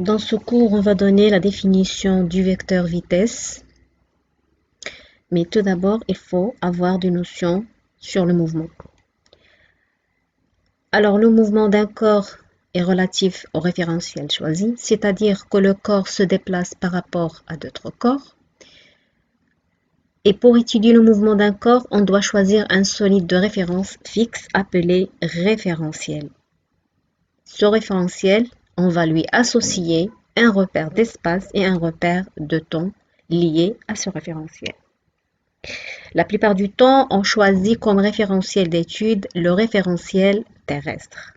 Dans ce cours, on va donner la définition du vecteur vitesse. Mais tout d'abord, il faut avoir des notions sur le mouvement. Alors, le mouvement d'un corps est relatif au référentiel choisi, c'est-à-dire que le corps se déplace par rapport à d'autres corps. Et pour étudier le mouvement d'un corps, on doit choisir un solide de référence fixe appelé référentiel. Ce référentiel, on va lui associer un repère d'espace et un repère de temps liés à ce référentiel. La plupart du temps, on choisit comme référentiel d'étude le référentiel terrestre.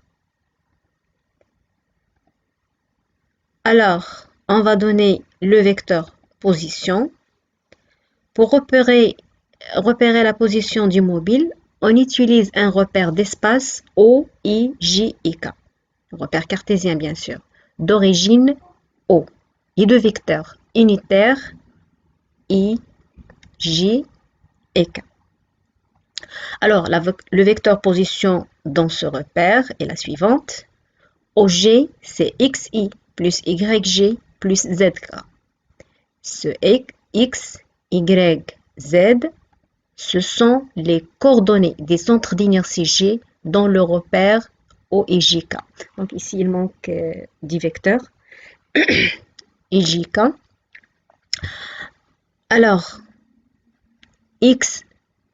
Alors, on va donner le vecteur position. Pour repérer la position du mobile, on utilise un repère d'espace O, I, J et K. Repère cartésien bien sûr, d'origine O, et de vecteurs unitaires I, J et K. Alors, le vecteur position dans ce repère est la suivante. OG, c'est XI plus YG plus ZK. Ce X, Y, Z, ce sont les coordonnées des centres d'inertie G dans le repère O et JK. Donc ici, il manque 10 vecteurs. Et JK. Alors, X,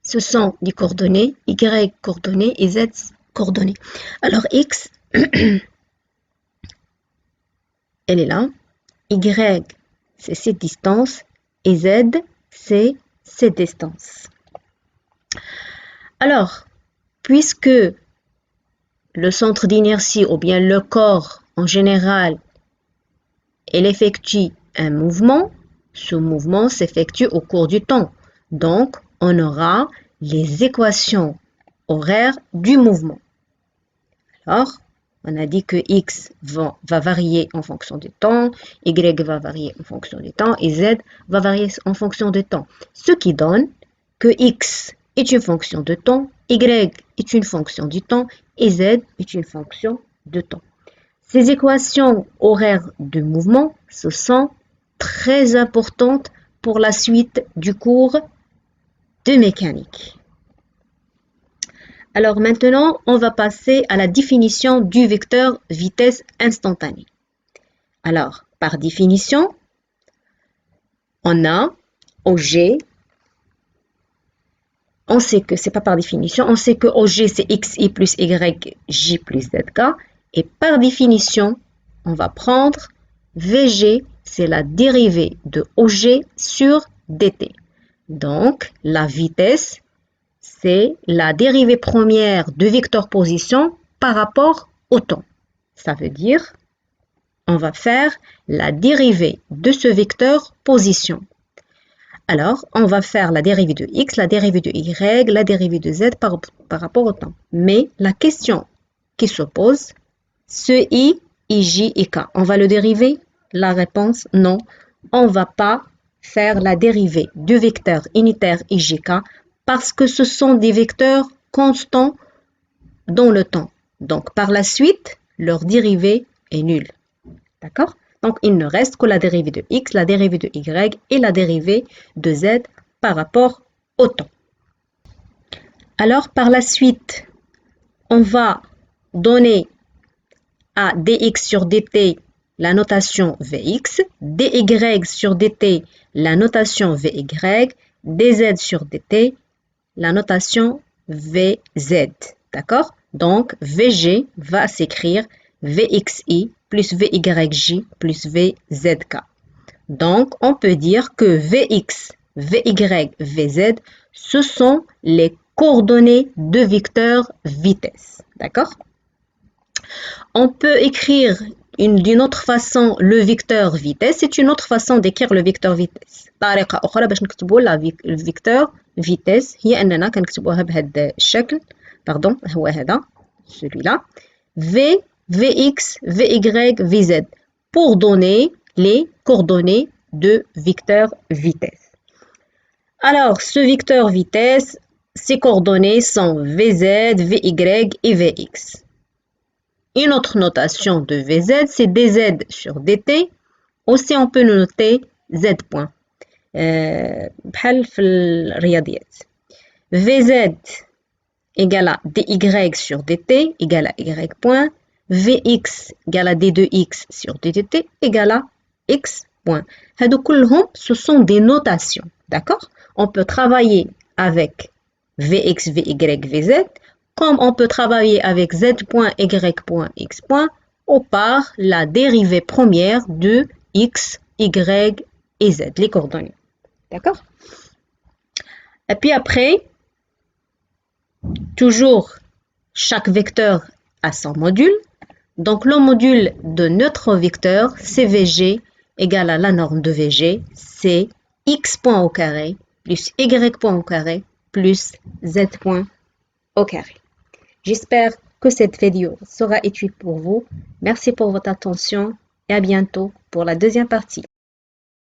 ce sont des coordonnées, Y coordonnées et Z coordonnées. Alors X, elle est là. Y, c'est cette distance. Et Z, c'est cette distance. Alors, puisque le centre d'inertie ou bien le corps en général, il effectue un mouvement, ce mouvement s'effectue au cours du temps. Donc, on aura les équations horaires du mouvement. Alors, on a dit que X va varier en fonction du temps, Y va varier en fonction du temps et Z va varier en fonction du temps. Ce qui donne que X est une fonction de temps, Y est une fonction du temps et Z est une fonction de temps. Ces équations horaires de mouvement, ce sont très importantes pour la suite du cours de mécanique. Alors maintenant, on va passer à la définition du vecteur vitesse instantanée. Alors, par définition, on a OG. On sait que c'est pas par définition, on sait que OG c'est XI plus YJ plus ZK. Et par définition, on va prendre VG, c'est la dérivée de OG sur DT. Donc, la vitesse, c'est la dérivée première de vecteur position par rapport au temps. Ça veut dire, on va faire la dérivée de ce vecteur position. Alors, on va faire la dérivée de x, la dérivée de y, la dérivée de z par rapport au temps. Mais la question qui se pose, ce i, ij et k, on va le dériver? La réponse, non. On ne va pas faire la dérivée du vecteur unitaire ijk parce que ce sont des vecteurs constants dans le temps. Donc, par la suite, leur dérivée est nulle. D'accord? Donc, il ne reste que la dérivée de x, la dérivée de y et la dérivée de z par rapport au temps. Alors, par la suite, on va donner à dx sur dt la notation vx, dy sur dt la notation vy, dz sur dt la notation vz. D'accord? Donc, vg va s'écrire vxi plus vyj plus vzk. Donc, on peut dire que vx, vy, vz, ce sont les coordonnées de vecteur vitesse. D'accord? On peut écrire d'une autre façon le vecteur vitesse. C'est une autre façon d'écrire le vecteur vitesse. طريقة أخرى باش نكتبوا le vecteur vitesse هي أننا كنكتبوها بهذا الشكل. Pardon, هو هذا celui-là. V, Vx, Vy, Vz pour donner les coordonnées de vecteur vitesse. Alors, ce vecteur vitesse, ses coordonnées sont Vz, Vy et Vx. Une autre notation de VZ, c'est DZ sur DT. Aussi, on peut le noter Z point. بحال في الرياضيات. VZ égale à DY sur DT égale à Y point. Vx égale à D2X sur DTT égale à X point. Ce sont des notations. D'accord? On peut travailler avec Vx, Vy, Vz, comme on peut travailler avec Z point, Y point, X point, ou par la dérivée première de X, Y et Z, les coordonnées. D'accord? Et puis après, toujours, chaque vecteur a son module. Donc, le module de notre vecteur, CVG, égale à la norme de VG, c'est X point au carré plus Y point au carré plus Z point au carré. J'espère que cette vidéo sera utile pour vous. Merci pour votre attention et à bientôt pour la deuxième partie.